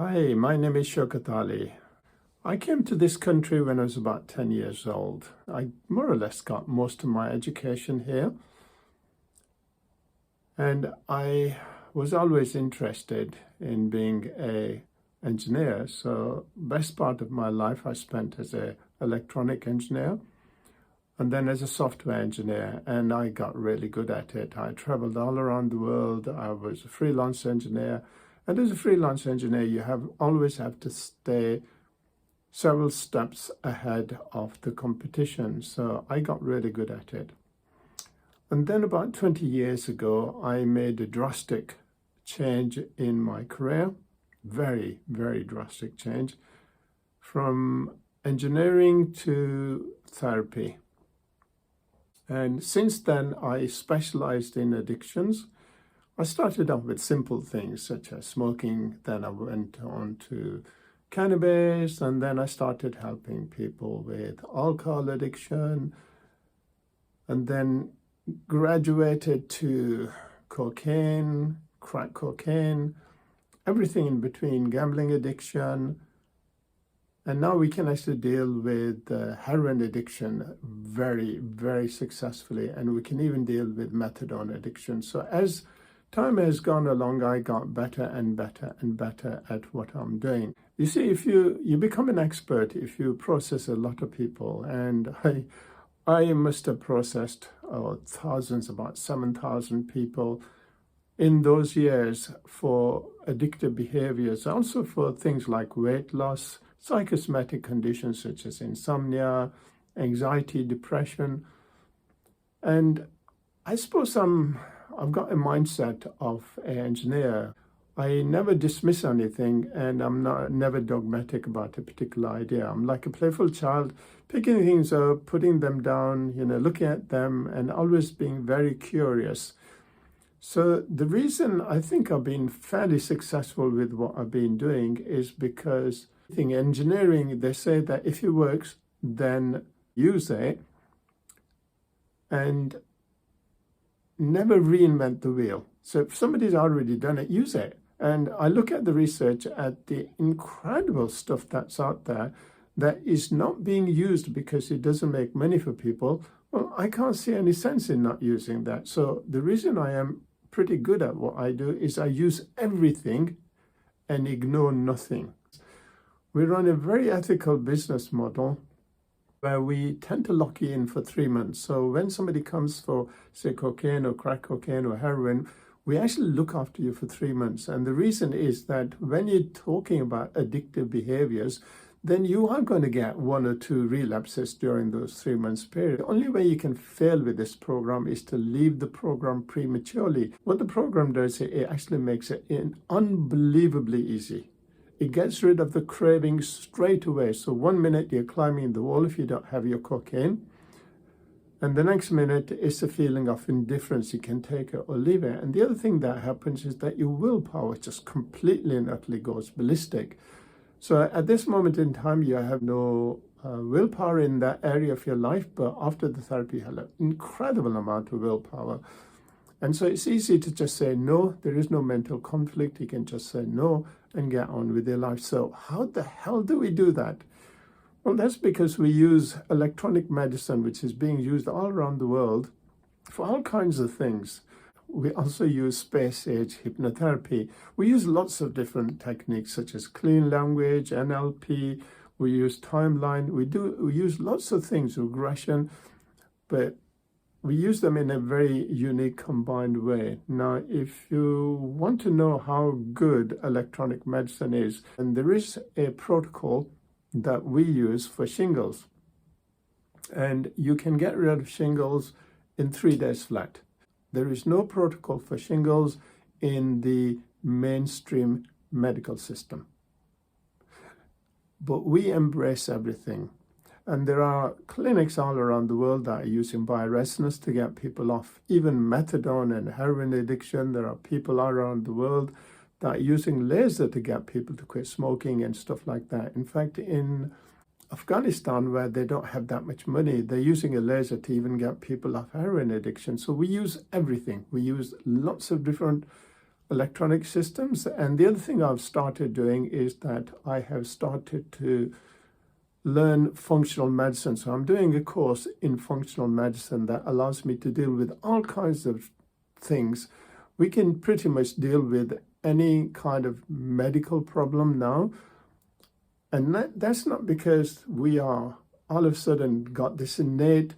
Hi, my name is Shokat. I came to this country when I was about 10 years old. I more or less got most of my education here. And I was always interested in being an engineer. So best part of my life I spent as an electronic engineer and then as a software engineer. And I got really good at it. I traveled all around the world. I was a freelance engineer. And as a freelance engineer, you always have to stay several steps ahead of the competition. So I got really good at it. And then about 20 years ago, I made a drastic change in my career, very, very drastic change, from engineering to therapy. And since then, I specialized in addictions. I started off with simple things such as smoking, then I went on to cannabis, and then I started helping people with alcohol addiction, and then graduated to cocaine, crack cocaine, everything in between, gambling addiction. And now we can actually deal with heroin addiction very, very successfully, and we can even deal with methadone addiction. So as time has gone along, I got better and better and better at what I'm doing. You see, if you become an expert, if you process a lot of people, and I must have processed thousands, about 7,000 people in those years for addictive behaviors, also for things like weight loss, psychosomatic conditions such as insomnia, anxiety, depression. And I suppose I've got a mindset of an engineer. I never dismiss anything, and I'm never dogmatic about a particular idea. I'm like a playful child, picking things up, putting them down, looking at them, and always being very curious. So the reason I think I've been fairly successful with what I've been doing is because in engineering, they say that if it works, then use it, and never reinvent the wheel. So if somebody's already done it, use it. And I look at the research, at the incredible stuff that's out there that is not being used because it doesn't make money for people. Well, I can't see any sense in not using that. So the reason I am pretty good at what I do is I use everything and ignore nothing. We run a very ethical business model where we tend to lock you in for 3 months. So when somebody comes for, say, cocaine or crack cocaine or heroin, we actually look after you for 3 months. And the reason is that when you're talking about addictive behaviors, then you are going to get 1 or 2 relapses during those 3 months period. The only way you can fail with this program is to leave the program prematurely. What the program does, it actually makes it unbelievably easy. It gets rid of the craving straight away. So 1 minute you're climbing the wall if you don't have your cocaine, and the next minute it's a feeling of indifference. You can take it or leave it. And the other thing that happens is that your willpower just completely and utterly goes ballistic. So at this moment in time, you have no willpower in that area of your life, but after the therapy, you have an incredible amount of willpower. And so it's easy to just say no. There is no mental conflict. You can just say no and get on with your life. So how the hell do we do that? Well, that's because we use electronic medicine, which is being used all around the world for all kinds of things. We also use space-age hypnotherapy. We use lots of different techniques such as clean language, NLP. We use timeline. We use lots of things, regression, but we use them in a very unique combined way. Now, if you want to know how good electronic medicine is, and there is a protocol that we use for shingles, and you can get rid of shingles in 3 days flat. There is no protocol for shingles in the mainstream medical system. But we embrace everything. And there are clinics all around the world that are using bioresonance to get people off even methadone and heroin addiction. There are people all around the world that are using laser to get people to quit smoking and stuff like that. In fact, in Afghanistan, where they don't have that much money, they're using a laser to even get people off heroin addiction. So we use everything. We use lots of different electronic systems. And the other thing I've started doing is that I have started to learn functional medicine. So I'm doing a course in functional medicine that allows me to deal with all kinds of things. We can pretty much deal with any kind of medical problem now. And that's not because we are all of a sudden got this innate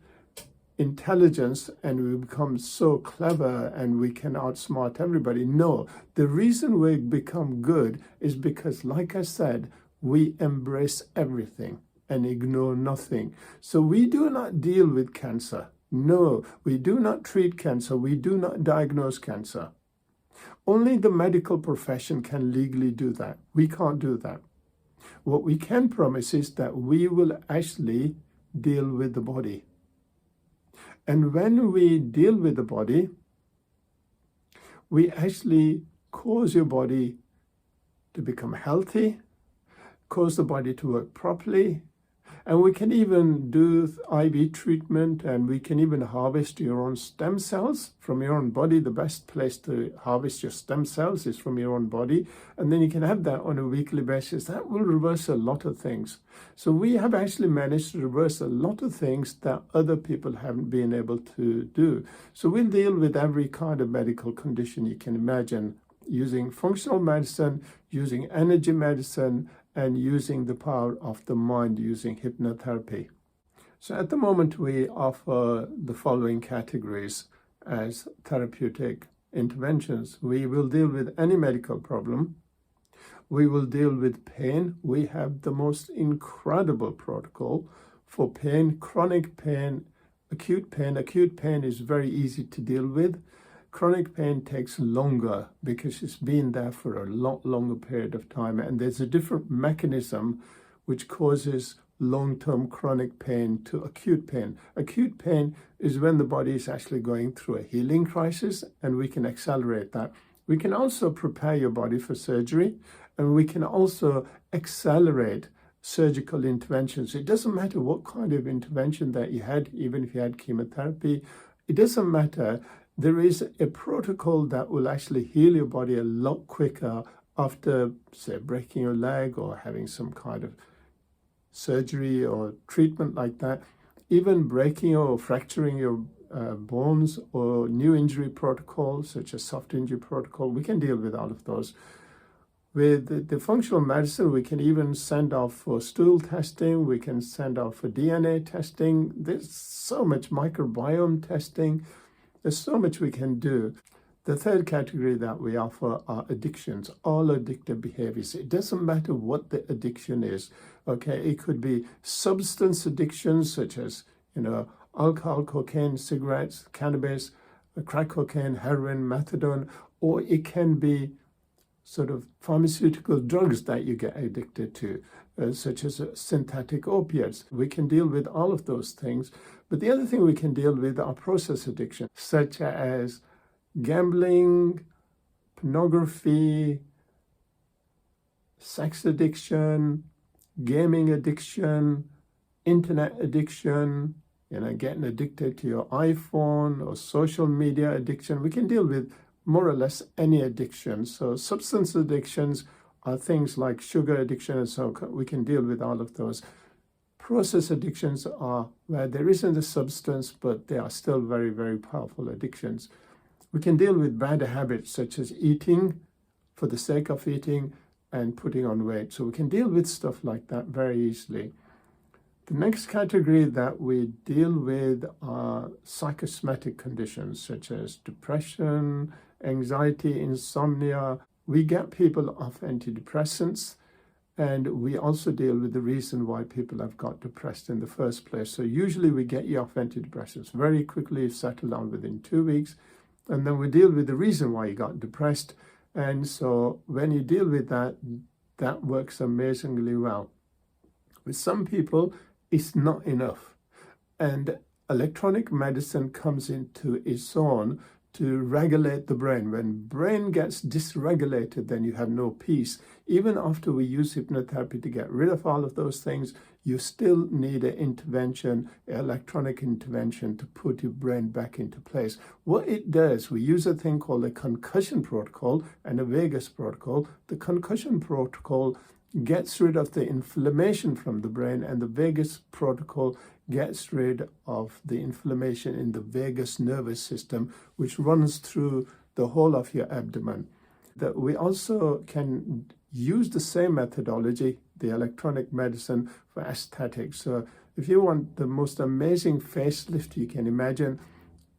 intelligence and we become so clever and we can outsmart everybody. No, the reason we become good is because, like I said, we embrace everything and ignore nothing. So we do not deal with cancer. No, we do not treat cancer. We do not diagnose cancer. Only the medical profession can legally do that. We can't do that. What we can promise is that we will actually deal with the body. And when we deal with the body, we actually cause your body to become healthy, cause the body to work properly, and we can even do IV treatment, and we can even harvest your own stem cells from your own body. The best place to harvest your stem cells is from your own body, and then you can have that on a weekly basis. That will reverse a lot of things. So we have actually managed to reverse a lot of things that other people haven't been able to do. So we'll deal with every kind of medical condition you can imagine, using functional medicine, using energy medicine, and using the power of the mind, using hypnotherapy. So at the moment, we offer the following categories as therapeutic interventions. We will deal with any medical problem. We will deal with pain. We have the most incredible protocol for pain, chronic pain, acute pain. Acute pain is very easy to deal with. Chronic pain takes longer because it's been there for a lot longer period of time, and there's a different mechanism which causes long-term chronic pain to acute pain. Acute pain is when the body is actually going through a healing crisis, and we can accelerate that. We can also prepare your body for surgery, and we can also accelerate surgical interventions. It doesn't matter what kind of intervention that you had, even if you had chemotherapy, it doesn't matter. There is a protocol that will actually heal your body a lot quicker after, say, breaking your leg or having some kind of surgery or treatment like that. Even breaking or fracturing your bones or new injury protocols, such as soft injury protocol, we can deal with all of those. With the functional medicine, we can even send off for stool testing. We can send off for DNA testing. There's so much microbiome testing. There's so much we can do. The third category that we offer are addictions, all addictive behaviors. It doesn't matter what the addiction is, okay? It could be substance addictions such as, alcohol, cocaine, cigarettes, cannabis, crack cocaine, heroin, methadone, or it can be sort of pharmaceutical drugs that you get addicted to, such as synthetic opiates. We can deal with all of those things. But the other thing we can deal with are process addiction, such as gambling, pornography, sex addiction, gaming addiction, internet addiction, getting addicted to your iPhone or social media addiction. We can deal with more or less any addiction. So substance addictions are things like sugar addiction, and so we can deal with all of those. Process addictions are where there isn't a substance, but they are still very, very powerful addictions. We can deal with bad habits such as eating for the sake of eating and putting on weight. So we can deal with stuff like that very easily. The next category that we deal with are psychosomatic conditions such as depression, anxiety, insomnia. We get people off antidepressants, and we also deal with the reason why people have got depressed in the first place. So usually we get you off antidepressants very quickly, settle down within 2 weeks, and then we deal with the reason why you got depressed. And so when you deal with that, that works amazingly well. With some people, it's not enough. And electronic medicine comes into its own to regulate the brain. When brain gets dysregulated, then you have no peace. Even after we use hypnotherapy to get rid of all of those things, you still need an intervention, electronic intervention, to put your brain back into place. What it does, we use a thing called a concussion protocol and a vagus protocol. The concussion protocol gets rid of the inflammation from the brain, and the vagus protocol gets rid of the inflammation in the vagus nervous system, which runs through the whole of your abdomen. That we also can use the same methodology, the electronic medicine, for aesthetics. So if you want the most amazing facelift you can imagine,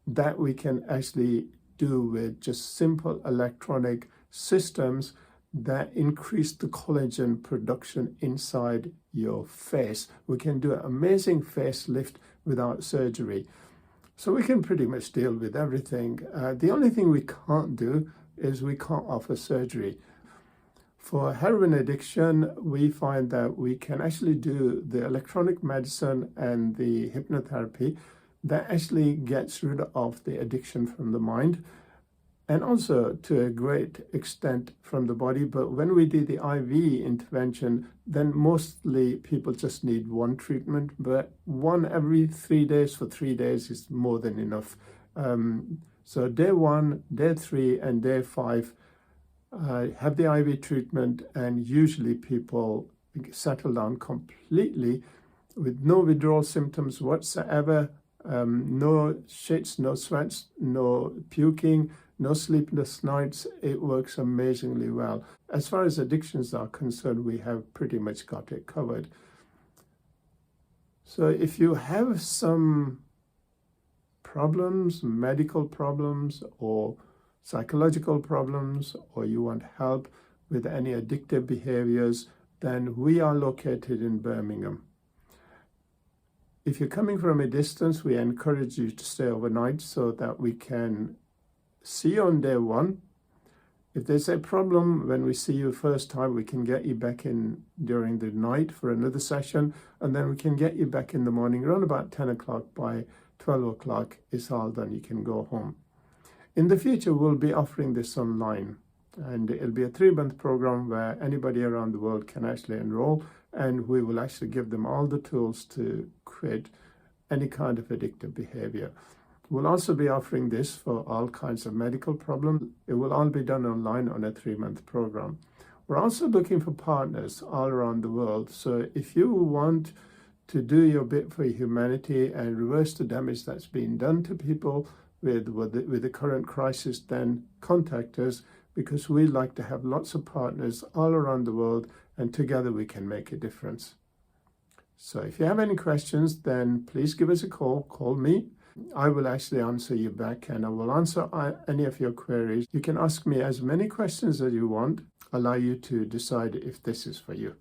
that we can actually do with just simple electronic systems that increase the collagen production inside your face. We can do an amazing facelift without surgery. So we can pretty much deal with everything. The only thing we can't do is we can't offer surgery. For heroin addiction, we find that we can actually do the electronic medicine and the hypnotherapy that actually gets rid of the addiction from the mind, and also to a great extent from the body. But when we do the IV intervention, then mostly people just need one treatment, but one every 3 days for 3 days is more than enough. So day 1, day 3, and day 5, have the IV treatment, and usually people settle down completely with no withdrawal symptoms whatsoever, no shits, no sweats, no puking, no sleepless nights. It works amazingly well. As far as addictions are concerned, we have pretty much got it covered. So if you have some problems, medical problems or psychological problems, or you want help with any addictive behaviors, then we are located in Birmingham. If you're coming from a distance, we encourage you to stay overnight so that we can see you on day 1. If there's a problem when we see you first time, we can get you back in during the night for another session, and then we can get you back in the morning around about 10 o'clock. By 12 o'clock, it's all done. You can go home. In the future, we'll be offering this online, and it'll be a 3-month program where anybody around the world can actually enroll, and we will actually give them all the tools to quit any kind of addictive behavior. We'll also be offering this for all kinds of medical problems. It will all be done online on a 3-month program. We're also looking for partners all around the world. So if you want to do your bit for humanity and reverse the damage that's been done to people with the current crisis, then contact us, because we'd like to have lots of partners all around the world, and together we can make a difference. So if you have any questions, then please give us a call. Call me. I will actually answer you back, and I will answer any of your queries. You can ask me as many questions as you want. Allow you to decide if this is for you.